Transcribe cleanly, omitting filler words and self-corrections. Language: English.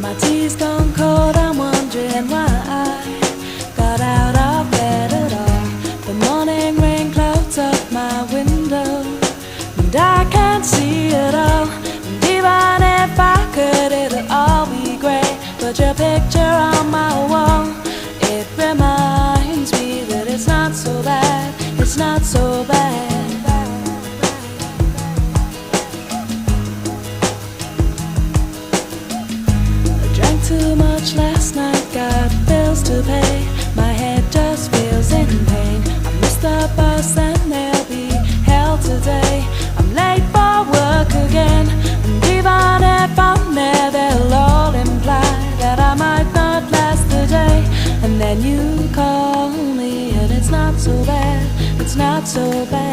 My tea's gone cold, I'm wondering why I got out of bed at all. The morning rain clouds up my window, and I can't see it all. And even if I could, it'd all be great. Put your picture on my wall. It reminds me that it's not so bad, it's not so bad. Too much last night, got bills to pay. My head just feels in pain. I missed the bus and there'll be hell today. I'm late for work again, and even if I'm there, they'll all imply that I might not last the day. And then you call me, and it's not so bad, it's not so bad.